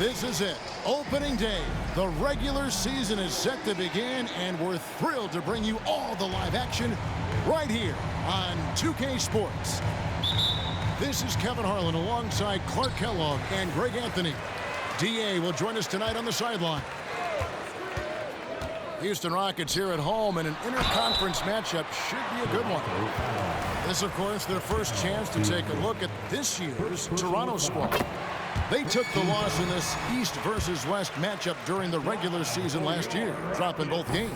This is it. Opening day. The regular season is set to begin, and we're thrilled to bring you all the live action right here on 2K Sports. This is Kevin Harlan alongside Clark Kellogg and Greg Anthony. DA will join us tonight on the sideline. Houston Rockets here at home, and an interconference matchup should be a good one. This, of course, their first chance to take a look at this year's Toronto squad. They took the loss in this East versus West matchup during the regular season last year, dropping both games.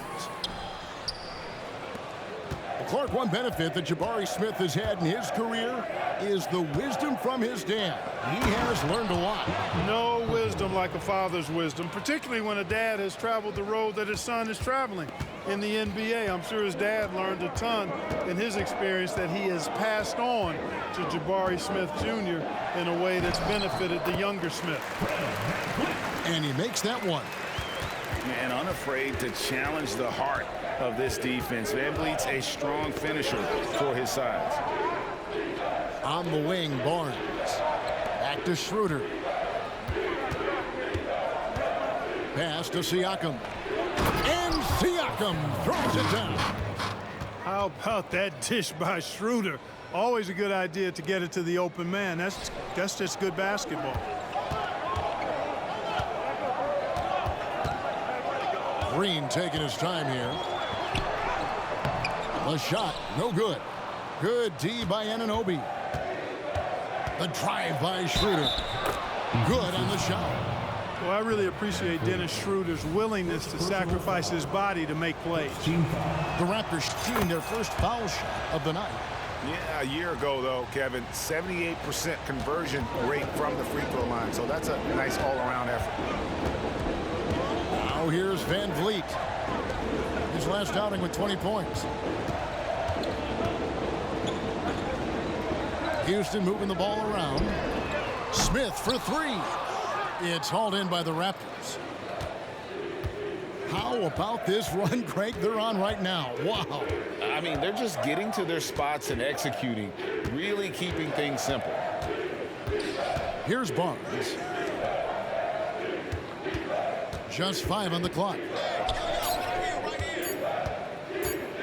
Well, Clark, one benefit that Jabari Smith has had in his career is the wisdom from his dad. He has learned a lot. No wisdom like a father's wisdom, particularly when a dad has traveled the road that his son is traveling in the NBA. I'm sure his dad learned a ton in his experience that he has passed on to Jabari Smith Jr. in a way that's benefited the younger Smith. And he makes that one. Man, unafraid to challenge the heart of this defense. VanVleet's a strong finisher for his size. On the wing, Barnes. Back to Schroeder. Pass to Siakam. And Siakam throws it down. How about that dish by Schroeder? Always a good idea to get it to the open man. That's just good basketball. Green taking his time here. The shot, no good. Good D by Anunoby. The drive by Schroeder. Good on the shot. Well, I really appreciate Dennis Schroeder's willingness to sacrifice his body to make plays. The Raptors shooting their first foul shot of the night. Yeah, a year ago, though, Kevin, 78% conversion rate from the free throw line. So that's a nice all-around effort. Now here's VanVleet. His last outing with 20 points. Houston moving the ball around. Smith for three. It's hauled in by the Raptors. How about this run, Craig, they're on right now? Wow. I mean, they're just getting to their spots and executing, really keeping things simple. Here's Barnes. Just 5 on the clock.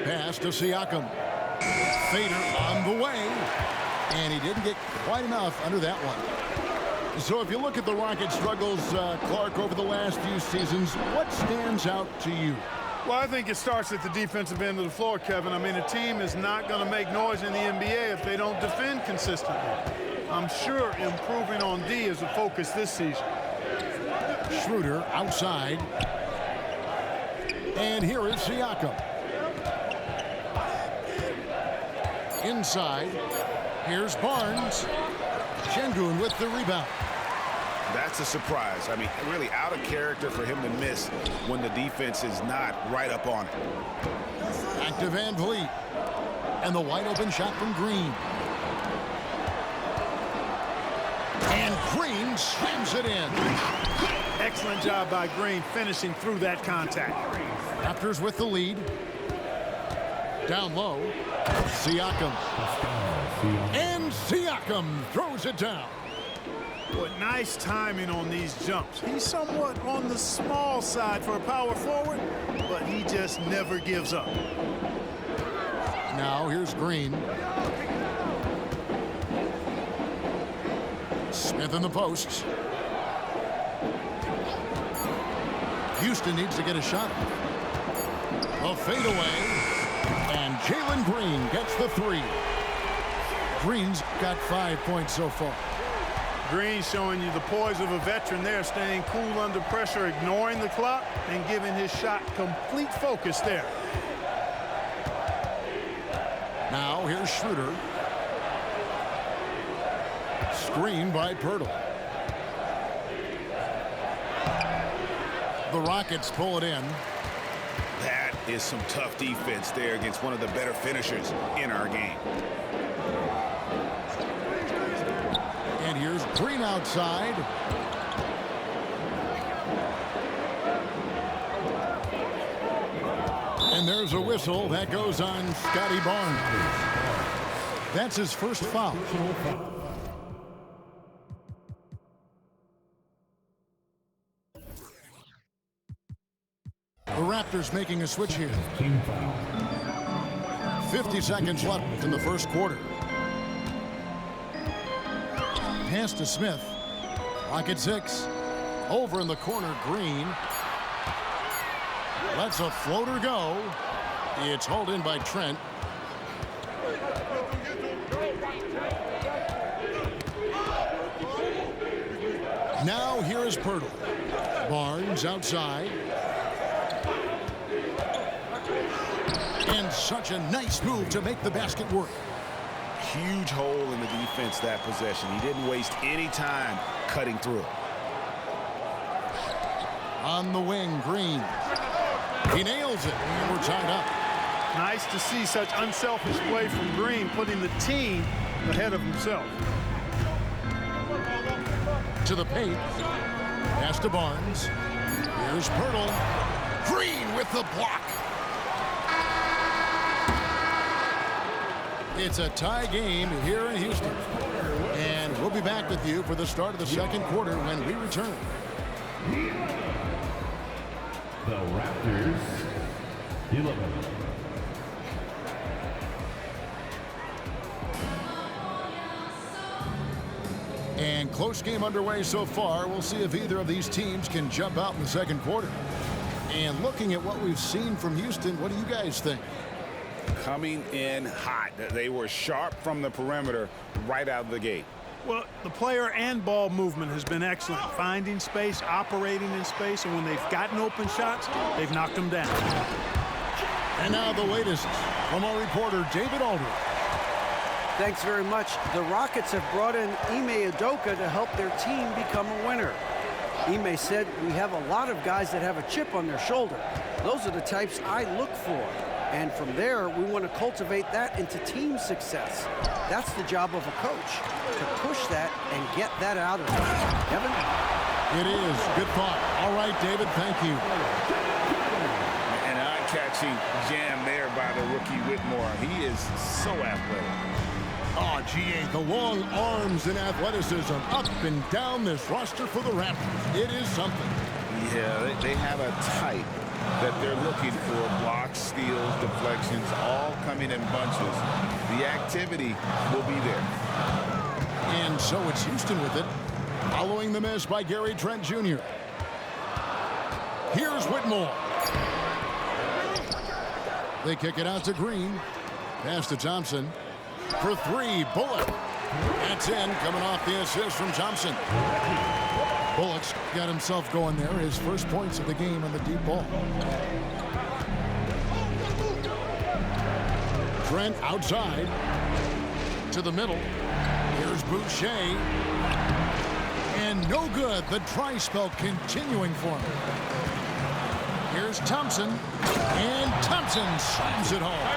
Pass to Siakam. Fader on the way. And he didn't get quite enough under that one. So if you look at the Rockets' struggles, Clark, over the last few seasons, what stands out to you? Well, I think it starts at the defensive end of the floor, Kevin. I mean, a team is not going to make noise in the NBA if they don't defend consistently. I'm sure improving on D is a focus this season. Schroeder outside. And here is Siakam. Inside. Here's Barnes. Şengün with the rebound. That's a surprise. I mean, really out of character for him to miss when the defense is not right up on it. Back to VanVleet. And the wide open shot from Green. And Green slams it in. Excellent job by Green finishing through that contact. Raptors with the lead. Down low. Siakam. And Siakam throws it down. What nice timing on these jumps. He's somewhat on the small side for a power forward, but he just never gives up. Now here's Green. Smith in the post. Houston needs to get a shot. A fadeaway. And Jalen Green gets the three. Green's got 5 points so far. Green showing you the poise of a veteran there, staying cool under pressure, ignoring the clock, and giving his shot complete focus there. Now here's Schroeder. Screen by Pirtle. The Rockets pull it in. That is some tough defense there against one of the better finishers in our game. And here's Green outside. And there's a whistle that goes on Scotty Barnes. That's his first foul. The Raptors making a switch here. 50 seconds left in the first quarter. Pass to Smith. Clock at 6. Over in the corner, Green. Lets a floater go. It's hauled in by Trent. Now here is Pirtle. Barnes outside. And such a nice move to make the basket work. Huge hole in the defense that possession. He didn't waste any time cutting through. On the wing, Green. He nails it, and we're tied up. Nice to see such unselfish play from Green, putting the team ahead of himself. To the paint. Pass to Barnes. Here's Pirtle. Green with the block. It's a tie game here in Houston. And we'll be back with you for the start of the second quarter when we return. The Raptors 11. And close game underway so far. We'll see if either of these teams can jump out in the second quarter. And looking at what we've seen from Houston, what do you guys think? Coming in hot. They were sharp from the perimeter right out of the gate. Well, the player and ball movement has been excellent. Finding space, operating in space, and when they've gotten open shots, they've knocked them down. And now the latest from our reporter, David Aldridge. Thanks very much. The Rockets have brought in Ime Udoka to help their team become a winner. Ime said, "We have a lot of guys that have a chip on their shoulder. Those are the types I look for. And from there, we want to cultivate that into team success. That's the job of a coach, to push that and get that out of them." Kevin? It is. Good thought. All right, David, thank you. An eye-catching jam there by the rookie Whitmore. He is so athletic. Oh, GA, the long arms and athleticism up and down this roster for the Raptors. It is something. Yeah, they have a type that they're looking for. Blocks, steals, deflections, all coming in bunches. The activity will be there. And so it's Houston with it, following the miss by Gary Trent Jr. Here's Whitmore. They kick it out to Green. Pass to Thompson. For three, Bullock. That's in, coming off the assist from Thompson. Bullock's got himself going there. His first points of the game on the deep ball. Trent outside. To the middle. Here's Boucher. And no good. The dry spell continuing for him. Here's Thompson. And Thompson slams it home.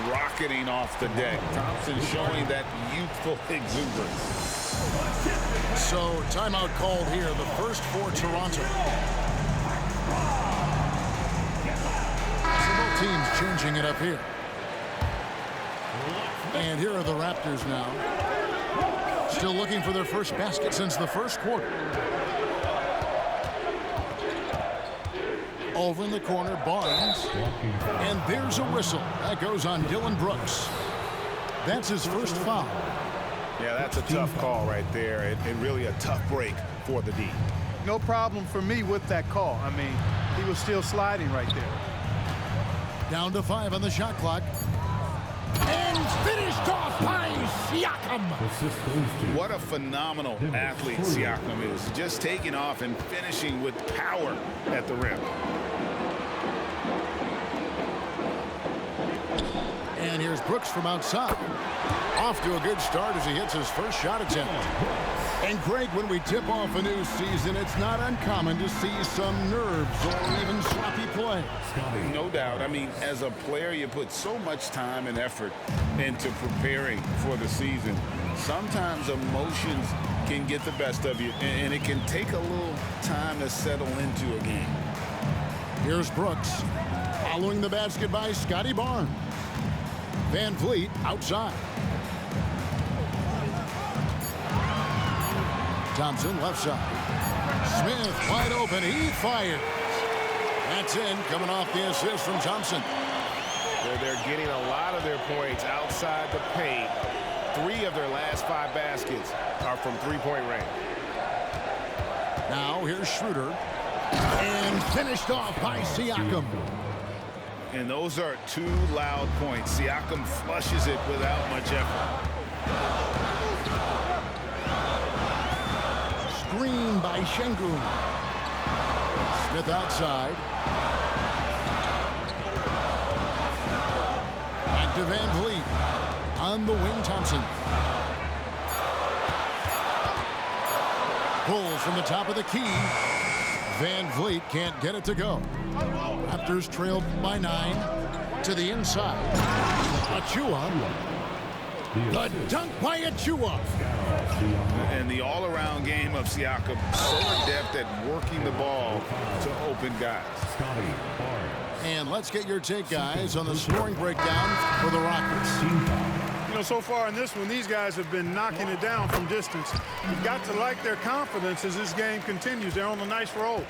Rocketing off the deck. Thompson showing that youthful exuberance. So timeout called here, the first for Toronto. So both teams changing it up here. And here are the Raptors now. Still looking for their first basket since the first quarter. Over in the corner, Barnes. And there's a whistle. That goes on Dylan Brooks. That's his first foul. Yeah, that's a tough call right there, and really a tough break for the D. No problem for me with that call. I mean, he was still sliding right there. Down to 5 on the shot clock. And finished off by Siakam. What a phenomenal athlete Siakam is. Just taking off and finishing with power at the rim. And here's Brooks from outside. Off to a good start as he hits his first shot attempt. And Greg, when we tip off a new season, it's not uncommon to see some nerves or even sloppy play. No doubt. I mean, as a player, you put so much time and effort into preparing for the season. Sometimes emotions can get the best of you, and it can take a little time to settle into a game. Here's Brooks. Following the basket by Scotty Barnes. Van Vliet outside. Thompson left side. Smith wide open. He fires. That's in, coming off the assist from Thompson. They're getting a lot of their points outside the paint. 3 of their last 5 baskets are from three-point range. Now here's Schroeder. And finished off by Siakam. And those are 2 loud points. Siakam flushes it without much effort. Screen by Şengün. Smith outside. Back to Van Vliet. On the wing, Thompson. Pulls from the top of the key. Van Vliet can't get it to go. Raptors trailed by 9 to the inside. Achua. The dunk by Achua. And the all-around game of Siakam, so adept at working the ball to open guys. And let's get your take, guys, on the scoring breakdown for the Rockets. You know, so far in this one, these guys have been knocking it down from distance. You've got to like their confidence as this game continues. They're on a nice roll.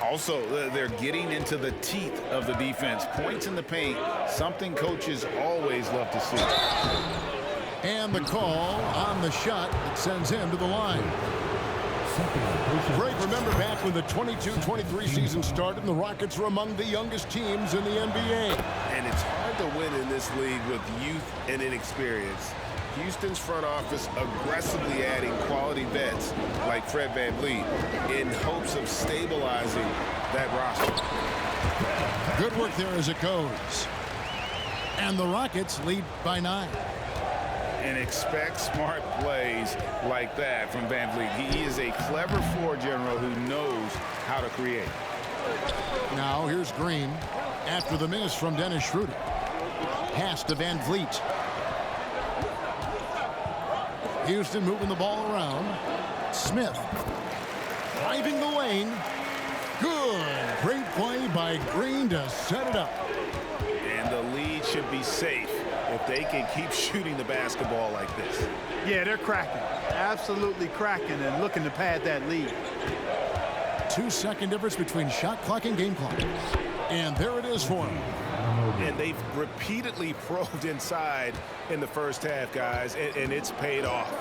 Also, they're getting into the teeth of the defense. Points in the paint, something coaches always love to see. And the call on the shot that sends him to the line. Greg, remember back when the 22-23 season started and the Rockets were among the youngest teams in the NBA. And it's hard to win in this league with youth and inexperience. Houston's front office aggressively adding quality vets like Fred VanVleet in hopes of stabilizing that roster. Good work there as it goes. And the Rockets lead by 9. And expect smart plays like that from VanVleet. He is a clever floor general who knows how to create. Now here's Green after the miss from Dennis Schroeder. Pass to Van Vliet. Houston moving the ball around. Smith driving the lane. Good. Great play by Green to set it up. And the lead should be safe if they can keep shooting the basketball like this. Yeah, they're cracking. Absolutely cracking and looking to pad that lead. 2-second difference between shot clock and game clock. And there it is for them. And they've repeatedly probed inside in the first half, guys, and it's paid off.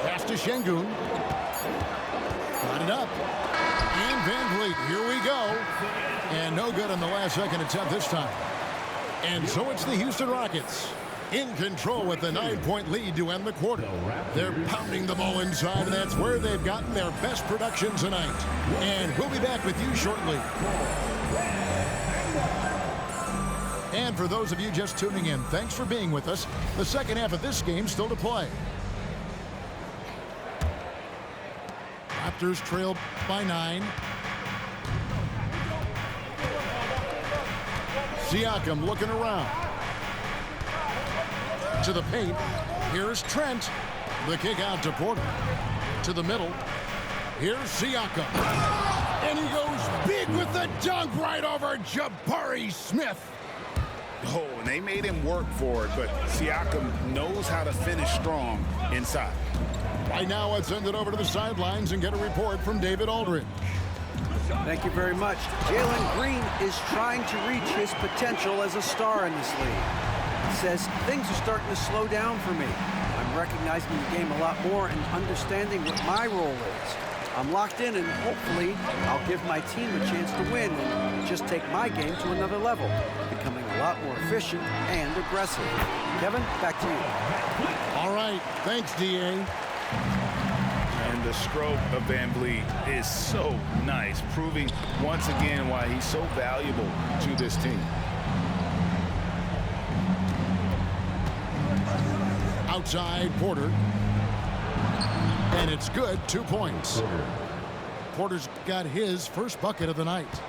Pass to Şengün. Got it up. And Van Vliet, here we go. And no good on the last second attempt this time. And so it's the Houston Rockets in control with the 9-point lead to end the quarter. They're pounding the ball inside, and that's where they've gotten their best production tonight. And we'll be back with you shortly. And for those of you just tuning in, thanks for being with us. The second half of this game still to play. Raptors trailed by 9. Siakam looking around. To the paint. Here's Trent. The kick out to Porter. To the middle. Here's Siakam. And he goes big with the dunk right over Jabari Smith. Oh, and they made him work for it, but Siakam knows how to finish strong inside. Right now, let's send it over to the sidelines and get a report from David Aldridge. Thank you very much. Jalen Green is trying to reach his potential as a star in this league. He says things are starting to slow down for me. I'm recognizing the game a lot more and understanding what my role is. I'm locked in, and hopefully I'll give my team a chance to win and just take my game to another level, becoming a lot more efficient and aggressive. Kevin, back to you. All right. Thanks, D.A. And the stroke of VanVleet is so nice, proving once again why he's so valuable to this team. Outside, Porter. And it's good, 2 points. Porter's got his first bucket of the night.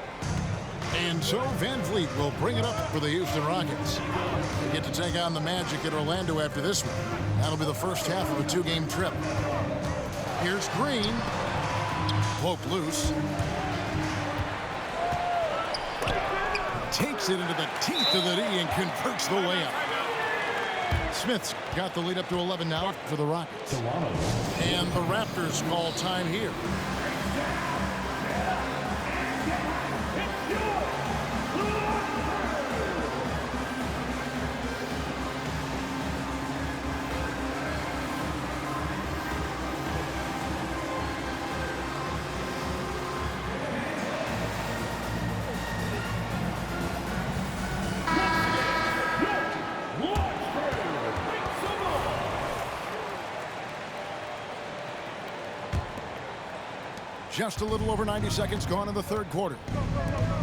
And so Van Vliet will bring it up for the Houston Rockets. They get to take on the Magic at Orlando after this one. That'll be the first half of a 2-game trip. Here's Green. Pope loose. Takes it into the teeth of the knee and converts the layup. Smith's got the lead up to 11 now for the Rockets. And the Raptors call time here. Just a little over 90 seconds gone in the third quarter.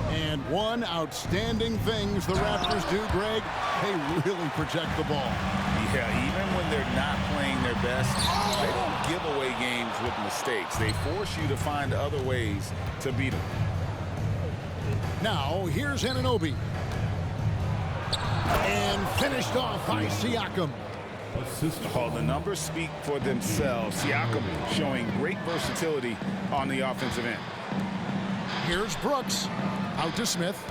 And one outstanding things the Raptors do, Greg, they really protect the ball. Yeah, even when they're not playing their best, they don't give away games with mistakes. They force you to find other ways to beat them. Now, here's Anunoby. And finished off by Siakam. Oh, the numbers speak for themselves. Siakam showing great versatility on the offensive end. Here's Brooks. Out to Smith.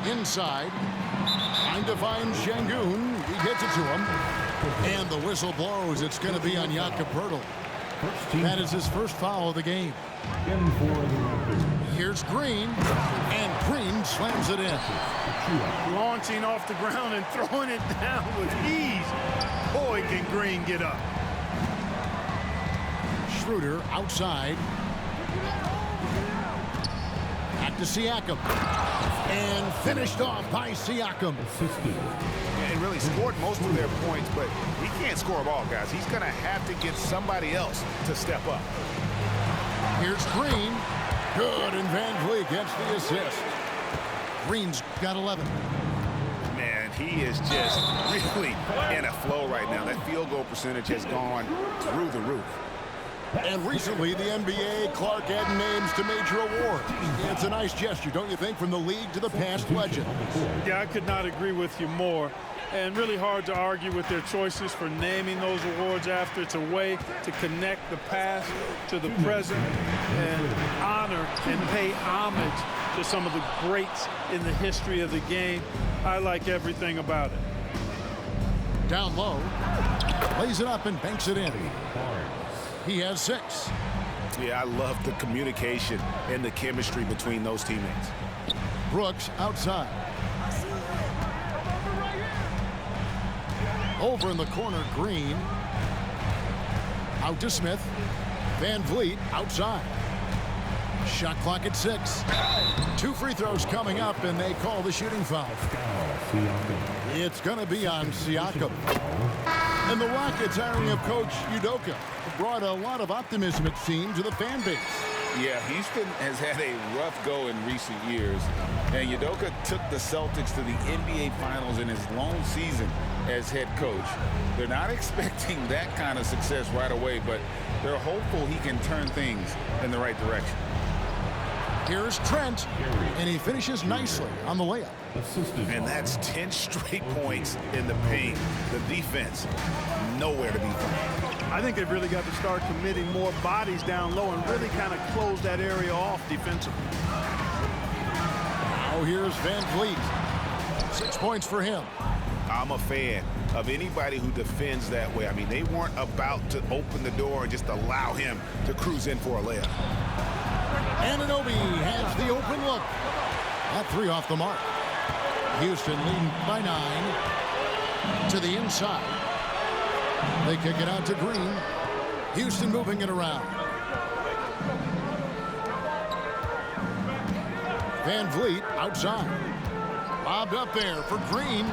Inside. Trying to find Şengün. He gets it to him. And the whistle blows. It's going to be on Jakob Poeltl. That is his first foul of the game. Here's Green. And Green slams it in. Launching off the ground and throwing it down with ease. Boy, can Green get up. Schroeder outside. Back to Siakam. And finished off by Siakam. And really scored most of their points, but he can't score them all, guys. He's going to have to get somebody else to step up. Here's Green. Good, and Van Vliet gets the assist. Green's got 11. Man, he is just really in a flow right now. That field goal percentage has gone through the roof. And recently, the NBA, Clark adding names to major awards. It's a nice gesture, don't you think, from the league to the past legend. Yeah, I could not agree with you more. And really hard to argue with their choices for naming those awards after. It's a way to connect the past to the present and honor and pay homage to some of the greats in the history of the game. I like everything about it. Down low, lays it up and banks it in. He has 6. Yeah, I love the communication and the chemistry between those teammates. Brooks outside. Over in the corner, Green. Out to Smith. Van Vliet outside. Shot clock at 6. 2 free throws coming up, and they call the shooting foul. It's going to be on Siakam. And the Rockets hiring of Coach Udoka brought a lot of optimism, it seems, to the fan base. Yeah, Houston has had a rough go in recent years, and Udoka took the Celtics to the NBA Finals in his lone season as head coach. They're not expecting that kind of success right away, but they're hopeful he can turn things in the right direction. Here's Trent, and he finishes nicely on the layup. And that's 10 straight points in the paint. The defense, nowhere to be found. I think they've really got to start committing more bodies down low and really kind of close that area off defensively. Now here's Van Vliet. 6 points for him. I'm a fan of anybody who defends that way. I mean, they weren't about to open the door and just allow him to cruise in for a layup. Anunoby has the open look. That 3 off the mark. Houston leading by 9 to the inside. They kick it out to Green. Houston moving it around. Van Vliet outside. Lobbed up there for Green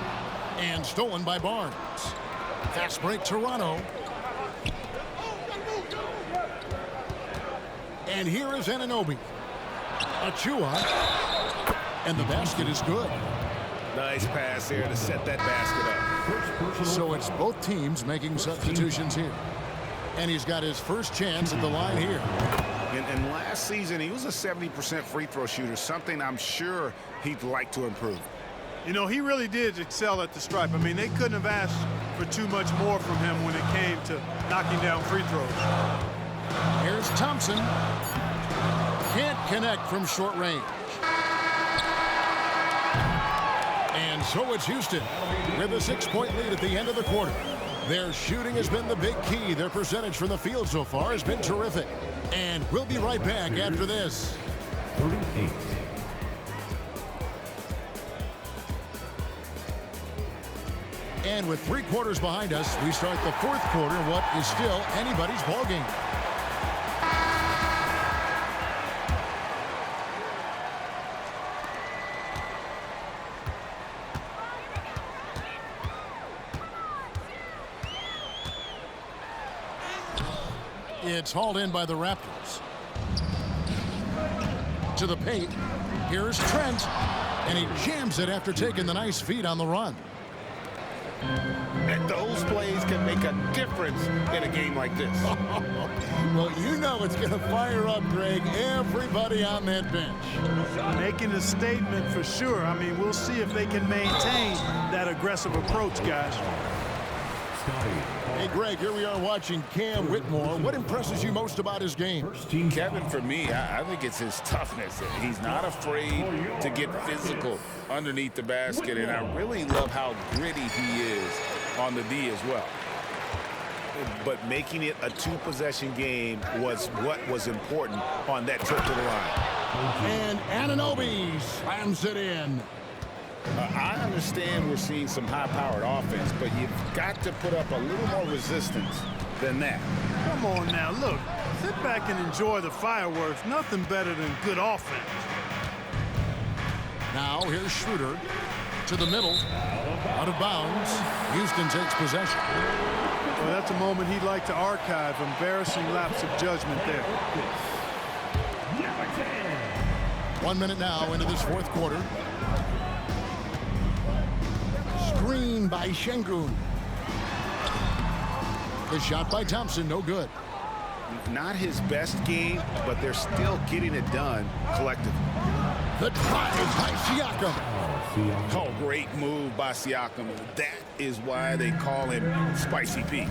and stolen by Barnes. Fast break Toronto. And here is Anunoby. Achua. And the basket is good. Nice pass there to set that basket up. So it's both teams making substitutions here. And he's got his first chance at the line here. And last season, he was a 70% free throw shooter, something I'm sure he'd like to improve. You know, he really did excel at the stripe. I mean, they couldn't have asked for too much more from him when it came to knocking down free throws. Here's Thompson. Can't connect from short range. And so it's Houston with a 6-point lead at the end of the quarter. Their shooting has been the big key. Their percentage from the field so far has been terrific. And we'll be right back after this. 38. And with 3 quarters behind us, we start the 4th quarter, what is still anybody's ballgame. It's hauled in by the Raptors. To the paint. Here's Trent. And he jams it after taking the nice feed on the run. And those plays can make a difference in a game like this. Well, you know it's going to fire up, Greg, everybody on that bench. Making a statement for sure. I mean, we'll see if they can maintain that aggressive approach, guys. Hey, Greg, here we are watching Cam Whitmore. What impresses you most about his game? Kevin, for me, I think it's his toughness. He's not afraid to get physical underneath the basket, and I really love how gritty he is on the D as well. But making it a two-possession game was what was important on that trip to the line. And Anunoby slams it in. I understand we're seeing some high-powered offense, but you've got to put up a little more resistance than that. Come on now, look. Sit back and enjoy the fireworks. Nothing better than good offense. Now here's Schroeder to the middle. Out of bounds. Houston takes possession. Well, that's a moment he'd like to archive. Embarrassing lapse of judgment there. 1 minute now into this fourth quarter. Screen by Şengün. The shot by Thompson, no good. Not his best game, but they're still getting it done collectively. The drive by Siakam. Oh, great move by Siakam. That is why they call him Spicy Pete.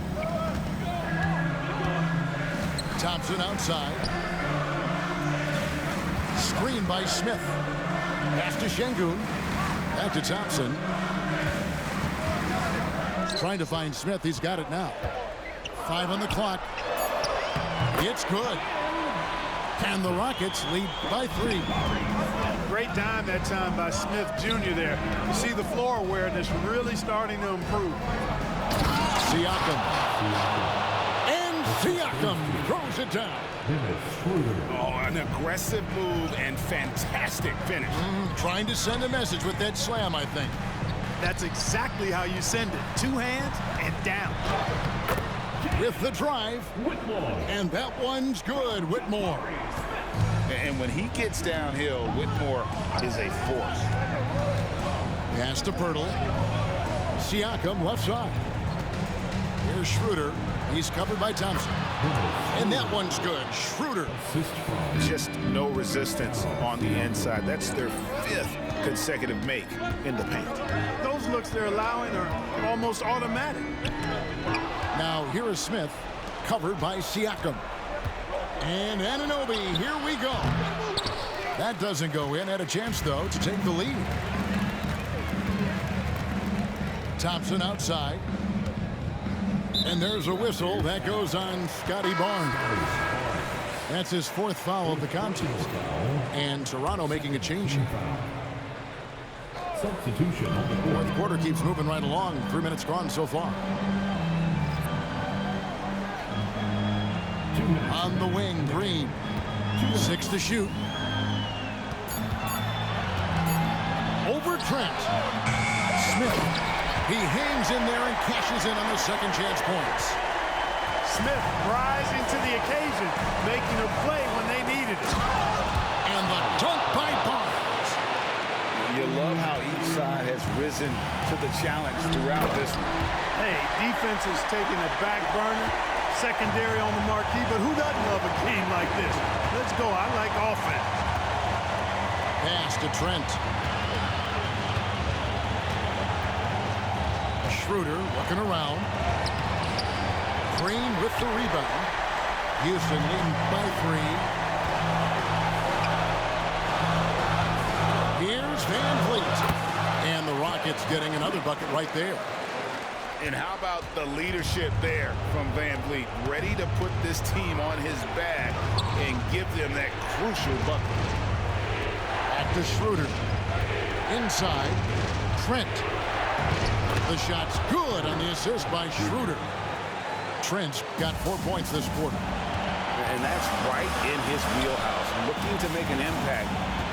Thompson outside. Screen by Smith. Pass to Şengün. Back to Thompson. Trying to find Smith. He's got it now. 5 on the clock. It's good. And the Rockets lead by 3. Great dime that time by Smith Jr. there. You see the floor awareness really starting to improve. Siakam. And Siakam throws it down. Oh, an aggressive move and fantastic finish. Trying to send a message with that slam, I think. That's exactly how you send it. 2 hands and down. With the drive. And that one's good, Whitmore. And when he gets downhill, Whitmore is a force. Pass to Pirtle. Siakam left side. Here's Schroeder. He's covered by Thompson. And that one's good. Schroeder. Just no resistance on the inside. That's their 5th consecutive make in the paint. Those looks they're allowing are almost automatic. Now here is Smith, covered by Siakam. And Anunoby, here we go. That doesn't go in. Had a chance, though, to take the lead. Thompson outside. And there's a whistle. That goes on Scotty Barnes. That's his 4th foul of the contest. And Toronto making a change here. Substitution on the court. Fourth quarter keeps moving right along. 3 minutes gone so far. On the wing, Green. 6 to shoot. Over Trent. Smith. He hangs in there and cashes in on the second chance points. Smith rising to the occasion, making a play when they needed it. And the dunk by Barnes. You love how each side has risen to the challenge throughout this one. Hey, defense is taking a back burner, secondary on the marquee, but who doesn't love a game like this? Let's go. I like offense. Pass to Trent. Schroeder looking around. Green with the rebound. Houston leading by 3. Here's Van Vliet. And the Rockets getting another bucket right there. And how about the leadership there from Van Vliet? Ready to put this team on his back and give them that crucial bucket. Back to Schroeder. Inside. Trent. The shot's good on the assist by Schroeder. Trent's got 4 points this quarter. And that's right in his wheelhouse, looking to make an impact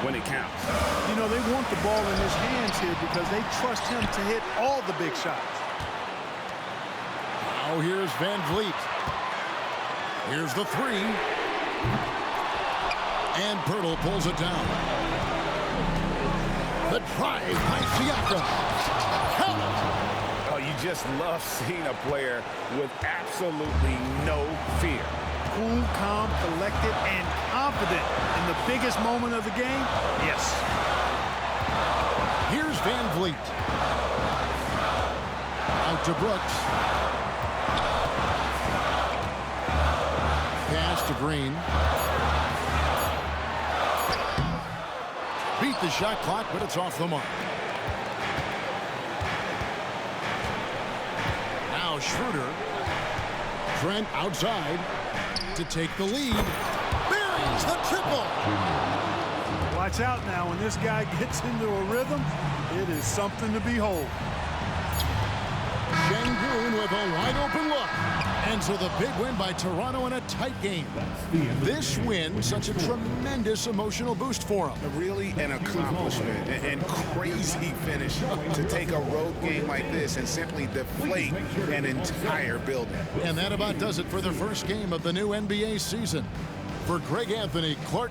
when it counts. You know, they want the ball in his hands here because they trust him to hit all the big shots. Now here's Van Vliet. Here's the three. And Pirtle pulls it down. The drive by Siakam. Oh, you just love seeing a player with absolutely no fear. Cool, calm, collected, and confident in the biggest moment of the game? Yes. Here's Van Vliet. Out to Brooks. Pass to Green. Beat the shot clock, but it's off the mark. Now Schroeder. Trent outside to take the lead. Buries the triple. Watch out now. When this guy gets into a rhythm, it is something to behold. Şengün with a wide-open look. And so the big win by Toronto in a tight game. This win, such a tremendous emotional boost for them. Really an accomplishment and crazy finish to take a road game like this and simply deflate an entire building. And that about does it for the first game of the new NBA season. For Greg Anthony, Clark